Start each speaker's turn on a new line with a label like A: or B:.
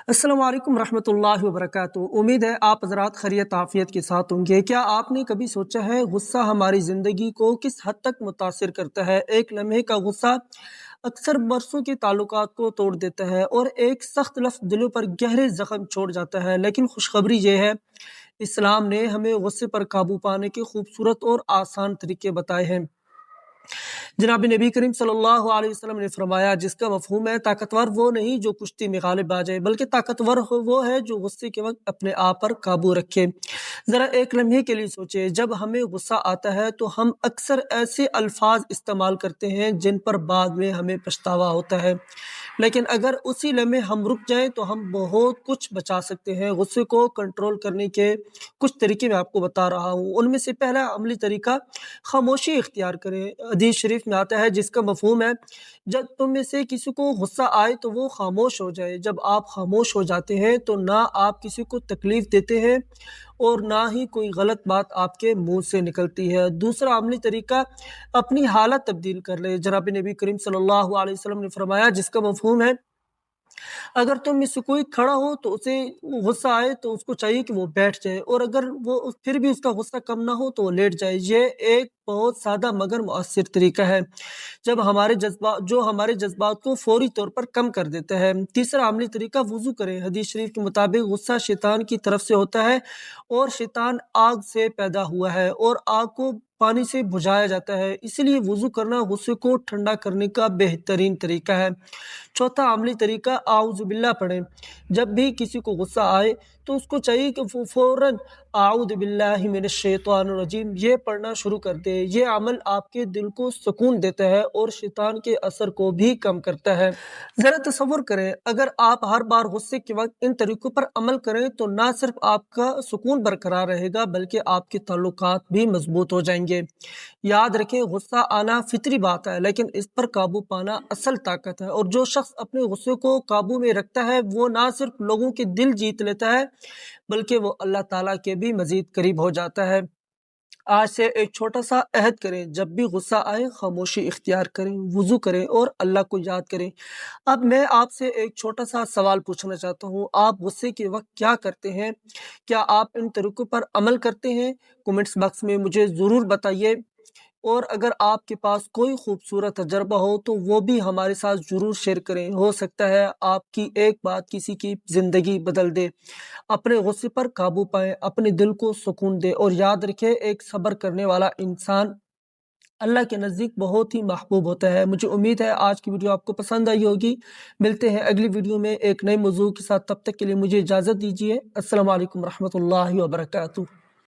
A: अस्सलाम वालेकुम रहमतुल्लाहि व बरकातुहू। उम्मीद है आप हज़रात खैरियत आफ़ियत के साथ होंगे। क्या आपने कभी सोचा है गुस्सा हमारी ज़िंदगी को किस हद तक मुतासिर करता है? एक लम्हे का गुस्सा अक्सर बरसों के ताल्लुकात को तोड़ देता है और एक सख्त लफ्ज़ दिलों पर गहरे ज़ख्म छोड़ जाता है। लेकिन खुशखबरी ये है, इस्लाम ने हमें गुस्से पर काबू पाने के खूबसूरत और आसान तरीके बताए हैं। जनाब नबी करीम सल्लल्लाहु अलैहि वसल्लम ने फरमाया, जिसका मफहूम है ताकतवर वो नहीं जो कुश्ती में गालिब आ जाए, बल्कि ताकतवर वो है जो गुस्से के वक्त अपने आप पर काबू रखे। ज़रा एक लम्हे के लिए सोचें, जब हमें गुस्सा आता है तो हम अक्सर ऐसे अल्फाज इस्तेमाल करते हैं जिन पर बाद में हमें पछतावा होता है। लेकिन अगर उसी लम्हे हम रुक जाएं तो हम बहुत कुछ बचा सकते हैं। गुस्से को कंट्रोल करने के कुछ तरीके मैं आपको बता रहा हूँ। उनमें से पहला अमली तरीका खामोशी इख्तियार करें। हदीस शरीफ में आता है, जिसका मफहूम है, जब तुम में से किसी को गुस्सा आए तो वो खामोश हो जाए। जब आप खामोश हो जाते हैं तो ना आप किसी को तकलीफ देते हैं और ना ही कोई गलत बात आपके मुंह से निकलती है। दूसरा अमली तरीका, अपनी हालत तब्दील कर ले। जनाब नबी करीम सल्लल्लाहु अलैहि वसल्लम ने फरमाया, जिसका मफहूम है, अगर तुम में से कोई खड़ा हो तो उसे गुस्सा आए तो उसको चाहिए कि वो बैठ जाए, और अगर वो फिर भी उसका गुस्सा कम ना हो तो वो लेट जाए। ये एक बहुत सादा मगर मुअस्सिर तरीका है जो हमारे जज्बात को फौरी तौर पर कम कर देता है। तीसरा अमली तरीका, वुजू करें। हदीस शरीफ के मुताबिक गुस्सा शैतान की तरफ से होता है और शैतान आग से पैदा हुआ है और आग को पानी से बुझाया जाता है, इसलिए वुजू करना गुस्से को ठंडा करने का बेहतरीन तरीका है। चौथा अमली तरीका, आऊज़ बिल्लाह पढ़ें। जब भी किसी को गुस्सा आए तो उसको चाहिए कि वो फौरन आऊज़ बिल्लाहि मिनश शैतानिर रजीम ये पढ़ना शुरू कर दे। ये अमल आपके दिल को सुकून देता है और शैतान के असर को भी कम करता है। ज़रा तसव्वुर करें, अगर आप हर बार गुस्से के वक्त इन तरीकों पर अमल करें तो ना सिर्फ आपका सुकून बरकरार रहेगा बल्कि आपके ताल्लुकात भी मजबूत हो जाएंगे। याद रखें, गुस्सा आना फितरी बात है, लेकिन इस पर काबू पाना असल ताकत है। और जो शख्स अपने गुस्से को काबू में रखता है वो ना सिर्फ लोगों के दिल जीत लेता है बल्कि वो अल्लाह ताला के भी मजीद करीब हो जाता है। आज से एक छोटा सा अहद करें, जब भी गुस्सा आए खामोशी इख्तियार करें, वुजू करें और अल्लाह को याद करें। अब मैं आपसे एक छोटा सा सवाल पूछना चाहता हूँ, आप गुस्से के वक्त क्या करते हैं? क्या आप इन तरीकों पर अमल करते हैं? कमेंट्स बॉक्स में मुझे ज़रूर बताइए। और अगर आपके पास कोई खूबसूरत तजर्बा हो तो वो भी हमारे साथ ज़रूर शेयर करें। हो सकता है आपकी एक बात किसी की ज़िंदगी बदल दे। अपने गुस्से पर काबू पाएं, अपने दिल को सुकून दें और याद रखें, एक सब्र करने वाला इंसान अल्लाह के नज़दीक बहुत ही महबूब होता है। मुझे उम्मीद है आज की वीडियो आपको पसंद आई होगी। मिलते हैं अगली वीडियो में एक नए मौजू के साथ, तब तक के लिए मुझे इजाज़त दीजिए। अस्सलाम वालेकुम रहमतुल्लाहि व बरकातुहू।